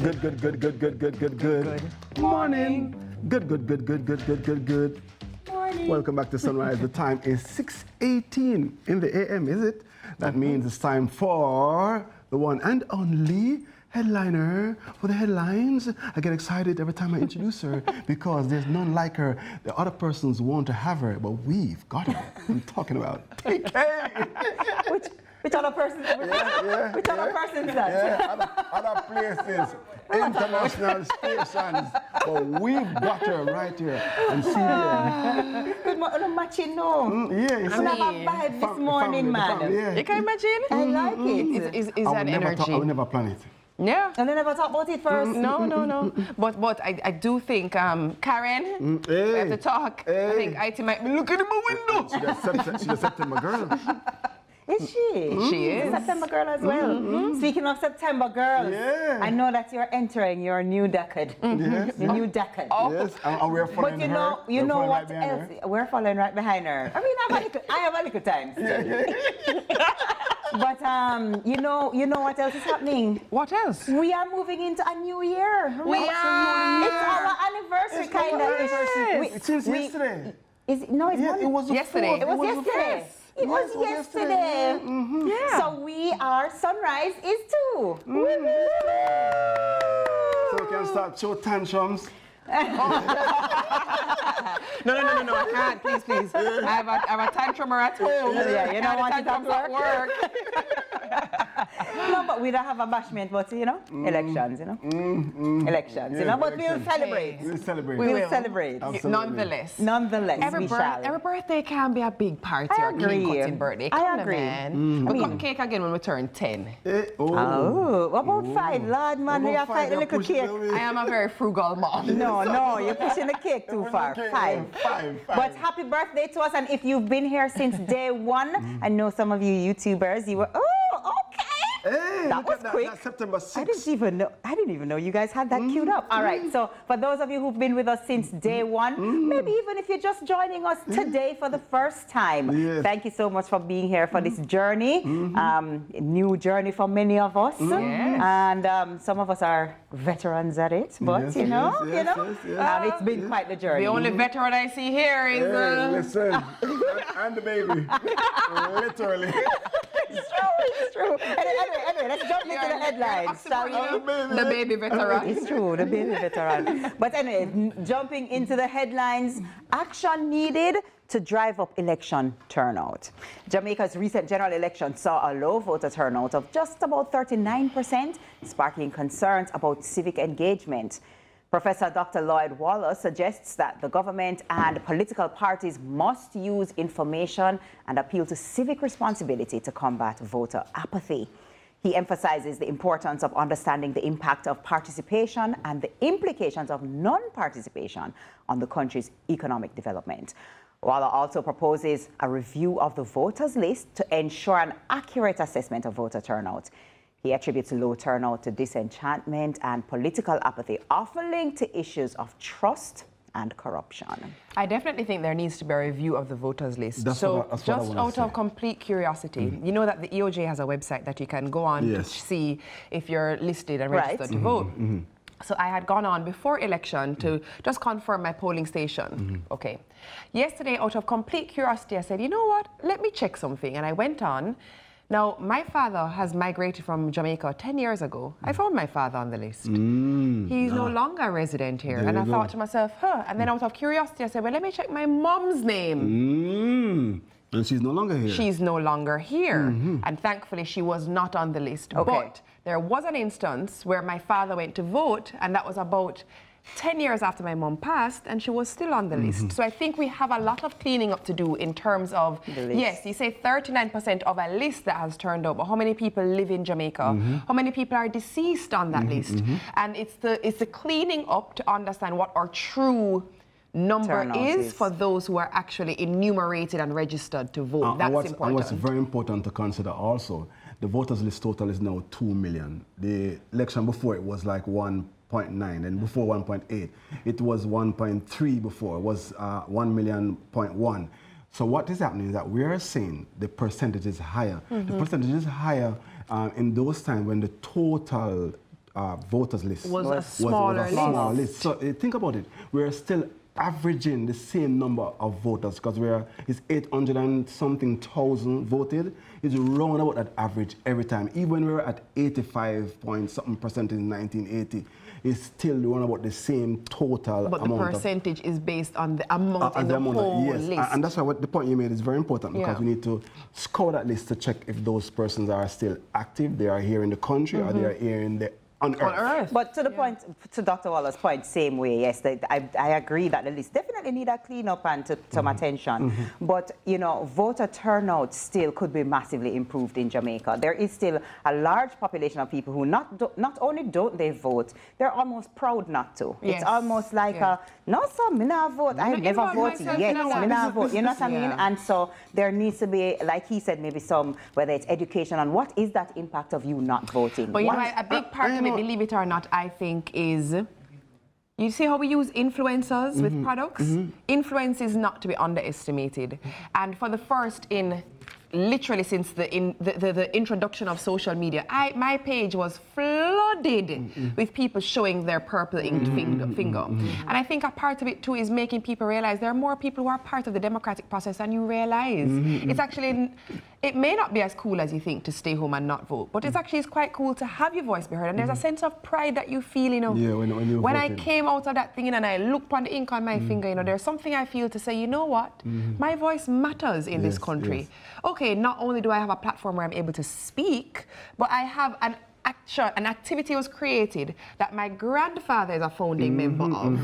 Good morning. Good. Morning. Welcome back to Sunrise. The time is 6:18 in the AM, is it? That means it's time for the one and only headliner for the headlines. I get excited every time I introduce her because there's none like her. The other persons want to have her, but we've got her. I'm talking about TK. Which other person? Which other person is that? Yeah, other places, international stations. But we've got her right here on CVM. Good morning, matching no. Yeah, I have a vibe this morning, man. Yeah. You can imagine? I like it. Is an energy. I will never plan it. Yeah. And then never talk about it first. No. But I do think, Karen, we have to talk. I think IT might be looking in my window. She's a September girl. Is she? She is. September girl as well. Speaking of September girls, Yeah. I know that you're entering your new decade. Yes. The new decade. Yes, and we're following But her. you know We're what following right else? We're following right behind her. I mean, I have a little time. But you know what else is happening? What else? We are moving into a new year. We are. It's our anniversary, kind of. Since yesterday. Is it? No, it's Yeah, not. it was the Yesterday. 4th. It was yesterday. It was yesterday. Yeah. So we are Sunrise is too. So we can start show tantrums. No, I can't. Please. I have a tantrumer at home. Yeah, you don't want it tantrums at at work. No, but we don't have a bashment, but elections, elections, but we'll celebrate. We'll celebrate. will. Celebrate. Absolutely. Nonetheless, Every we shall. birthday can be a big party I or agree. clean cutting birthday. I Come on, agree. man. We cut cake again when we turn 10. Oh, what about 5? Lord, man, we are fighting a little cake. I am a very frugal mom. No, you're pushing the cake too far. 5. But happy birthday to us, and if you've been here since day one, I know some of you YouTubers, you were, okay. Hey, That was quick. That's September 6th. I didn't even know you guys had that queued up. All right, so for those of you who've been with us since day one, maybe even if you're just joining us today for the first time, thank you so much for being here for this journey. New journey for many of us. And some of us are veterans at it, but it's been quite the journey. The only veteran I see here is... Listen, and the baby, literally. It's true. Anyway, let's jump into the headlines, shall we? The baby veteran. It's true, the baby veteran. But anyway, jumping into the headlines, action needed to drive up election turnout. Jamaica's recent general election saw a low voter turnout of just about 39%, sparking concerns about civic engagement. Professor Dr. Lloyd Wallace suggests that the government and political parties must use information and appeal to civic responsibility to combat voter apathy. He emphasizes the importance of understanding the impact of participation and the implications of non-participation on the country's economic development. Wallace also proposes a review of the voters list to ensure an accurate assessment of voter turnout. He attributes low turnout to disenchantment and political apathy, often linked to issues of trust and corruption. I definitely think there needs to be a review of the voters list. That's so what just I out of complete curiosity, you know that the EOJ has a website that you can go on to see if you're listed and registered to vote. So I had gone on before election to just confirm my polling station. Okay. Yesterday, out of complete curiosity, I said, you know what, let me check something. And I went on. Now, my father has migrated from Jamaica 10 years ago. I found my father on the list. He's no longer a resident here. And I thought to myself, And then out of curiosity, I said, well, let me check my mom's name. And she's no longer here. She's no longer here. And thankfully, she was not on the list. Okay. But there was an instance where my father went to vote, and that was about 10 years after my mom passed, and she was still on the list. So I think we have a lot of cleaning up to do in terms of, yes, you say 39% of a list that has turned out, but how many people live in Jamaica? How many people are deceased on that list? And it's the cleaning up to understand what our true number is for those who are actually enumerated and registered to vote. That's important. And what's very important to consider also, the voters list total is now 2 million. The election before it was like 1.9, and before 1.8. It was 1.3 before, it was 1.1. So what is happening is that we are seeing the percentage is higher. The percentage is higher in those times when the total voters list was a smaller list. So think about it. We're still averaging the same number of voters because it's 800 and something thousand voted. It's round about that average every time. Even when we were at 85 point something percent in 1980, it's still round about the same total but amount. But the percentage is based on the amount in the whole yes. list. And that's why the point you made is very important because we need to score that list to check if those persons are still active, they are here in the country, or they are here in the on Earth. But to the point, to Dr. Waller's point, same way, yes, I agree that the list definitely need a clean up and some attention. But, you know, voter turnout still could be massively improved in Jamaica. There is still a large population of people who not only don't they vote, they're almost proud not to. Yes. It's almost like no, sir, me not vote. I never voted yet. Me not vote. You know what I mean? And so there needs to be, like he said, maybe some, whether it's education on what is that impact of you not voting. But you know, a big part of it, believe it or not, I think is, you see how we use influencers with products? Influence is not to be underestimated. And for the first literally since the introduction of social media, my page was flooded with people showing their purple inked finger. And I think a part of it too is making people realize there are more people who are part of the democratic process than you realize. It's actually, it may not be as cool as you think to stay home and not vote, but it's actually quite cool to have your voice be heard. And there's a sense of pride that you feel, you know. Yeah, when I came out of that thing and I looked on the ink on my finger, you know, there's something I feel to say, you know what, my voice matters in this country. Yes. Okay, not only do I have a platform where I'm able to speak, but I have an activity was created that my grandfather is a founding member of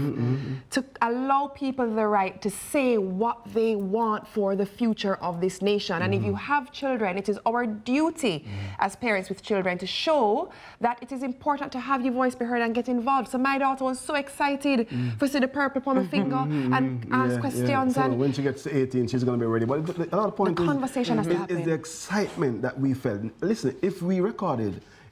to allow people the right to say what they want for the future of this nation. And if you have children, it is our duty as parents with children to show that it is important to have your voice be heard and get involved. So my daughter was so excited to see the purple on my finger and ask questions. So and when she gets to 18, she's going to be ready. But the other point the conversation has to happen. Is the excitement that we felt. Listen,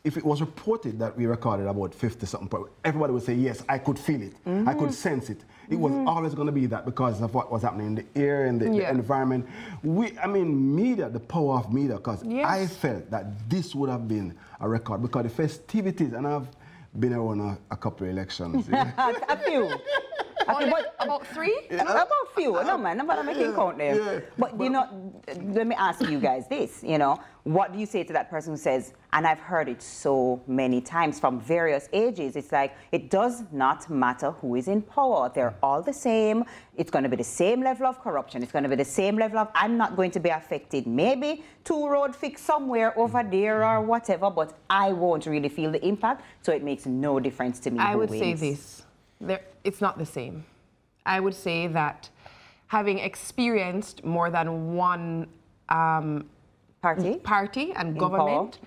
if it was reported that we recorded about 50-something, everybody would say, yes, I could feel it. I could sense it. It was always going to be that because of what was happening in the air and the environment. Media, the power of media, because I felt that this would have been a record because the festivities, and I've been around a couple of elections. A few. About three? About few. No, man, nobody making count them. But, you know, let me ask you guys this, you know, what do you say to that person who says, and I've heard it so many times from various ages, it's like, it does not matter who is in power. They're all the same. It's going to be the same level of corruption. It's going to be the same level of, I'm not going to be affected. Maybe 2 road fix somewhere over there or whatever, but I won't really feel the impact. So it makes no difference to me. I would say this. It's not the same. I would say that having experienced more than one party and government,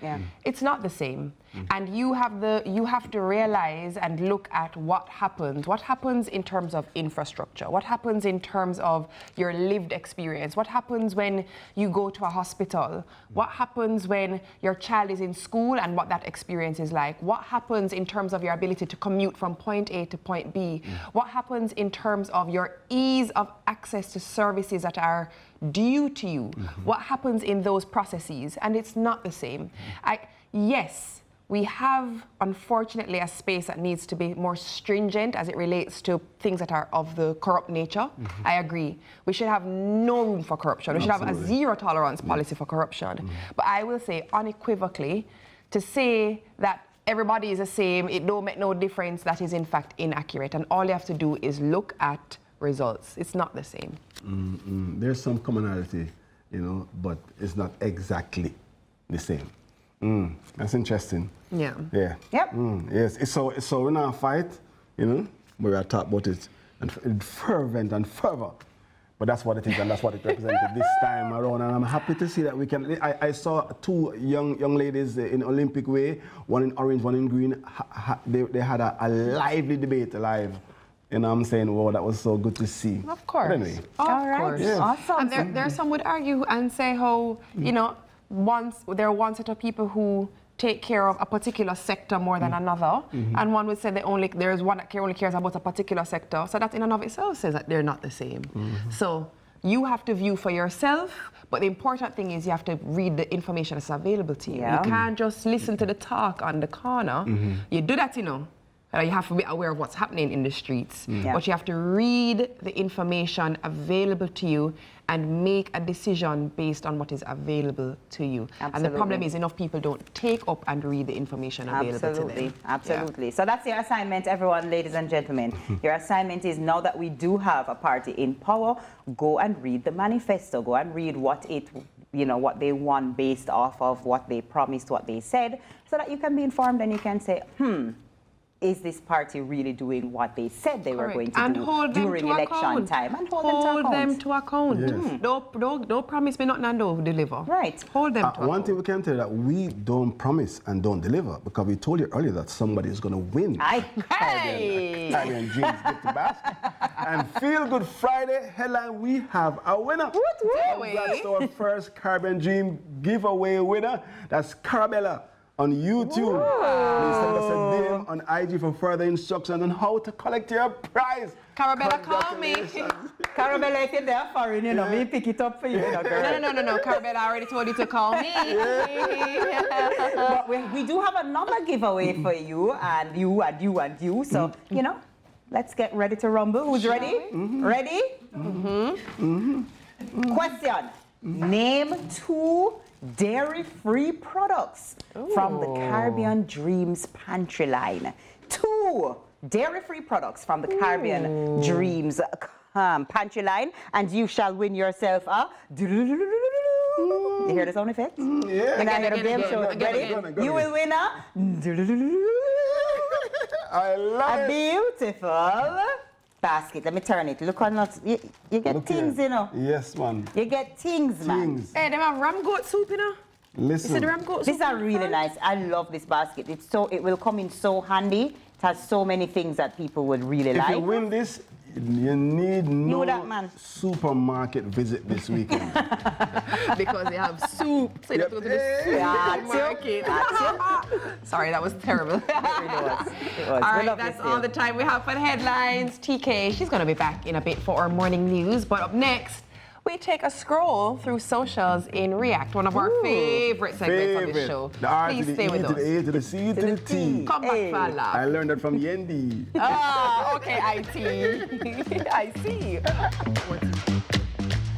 it's not the same. And you have to realize and look at what happens in terms of infrastructure, what happens in terms of your lived experience, what happens when you go to a hospital, what happens when your child is in school and what that experience is like, what happens in terms of your ability to commute from point A to point B, what happens in terms of your ease of access to services that are due to you, what happens in those processes, and it's not the same. Yes, we have, unfortunately, a space that needs to be more stringent as it relates to things that are of the corrupt nature. I agree. We should have no room for corruption. We should have a zero tolerance policy for corruption. But I will say unequivocally, to say that everybody is the same, it don't make no difference, that is in fact inaccurate. And all you have to do is look at results. It's not the same. There's some commonality, you know, but it's not exactly the same. That's interesting. Yeah. Yep. Yes. So we're not a fight, you know, we are talking about it and fervent and fervor. But that's what it is, and that's what it represented this time around. And I'm happy to see that we can. I saw 2 young ladies in Olympic way, one in orange, one in green. They had a lively debate live. You know what I'm saying? Wow, that was so good to see. Of course. But anyway. All right. Yes. Awesome. And there some would argue and say how, you know, there are one set of people who take care of a particular sector more than another, and one would say there is one that only cares about a particular sector. So that in and of itself says that they're not the same. So you have to view for yourself, but the important thing is you have to read the information that's available to you. Yeah. You can't just listen to the talk on the corner. You do that, you know. You have to be aware of what's happening in the streets, but you have to read the information available to you and make a decision based on what is available to you. Absolutely. And the problem is enough people don't take up and read the information available to them. Absolutely. So that's your assignment, everyone, ladies and gentlemen. Your assignment is, now that we do have a party in power, go and read the manifesto. Go and read what what they want based off of what they promised, what they said, so that you can be informed and you can say, is this party really doing what they said they were going to do during election time? And hold them to account. Yes. Don't promise me nothing and don't deliver. Right. Hold them to account. One thing we can tell you that we don't promise and don't deliver, because we told you earlier that somebody is going to win. Caribbean Dreams Gift Basket. And Feel Good Friday headline, we have a winner. That's our first Caribbean Dream giveaway winner. That's Carabella on YouTube. Please send us a DM on IG for further instructions on how to collect your prize. Carabella, call me. Carabella, if you're there foreign, me pick it up for you. No. Carabella, I already told you to call me. But we do have another giveaway for you, and you, and you, and you. So, let's get ready to rumble. Who's ready? Ready? Question. Name 2 dairy-free products from the Caribbean Dreams Pantry line. 2 dairy-free products from the Caribbean Dreams Pantry line, and you shall win yourself a... You hear the sound effect? Yeah. Ready? You will win a... I love it. A beautiful basket. Let me turn it. Look on that. You get things, Yes, man. You get things, man. Hey, them have ram goat soup, Listen. You see the ram goat soup? These are really nice. I love this basket. It will come in so handy. It has so many things that people would really like. If you win this, you need no supermarket visit this weekend. Because they have soup. So you have to go to the supermarket. Sorry, that was terrible. It was. All right, that's all the time we have for the headlines. TK, she's going to be back in a bit for our morning news. But up next, we take a scroll through socials in React, one of our favorite segments on this show. The R Please to the stay E with to us. the A to the C to the T. Come back, fella. I learned that from Yendi. Okay, IT. I see.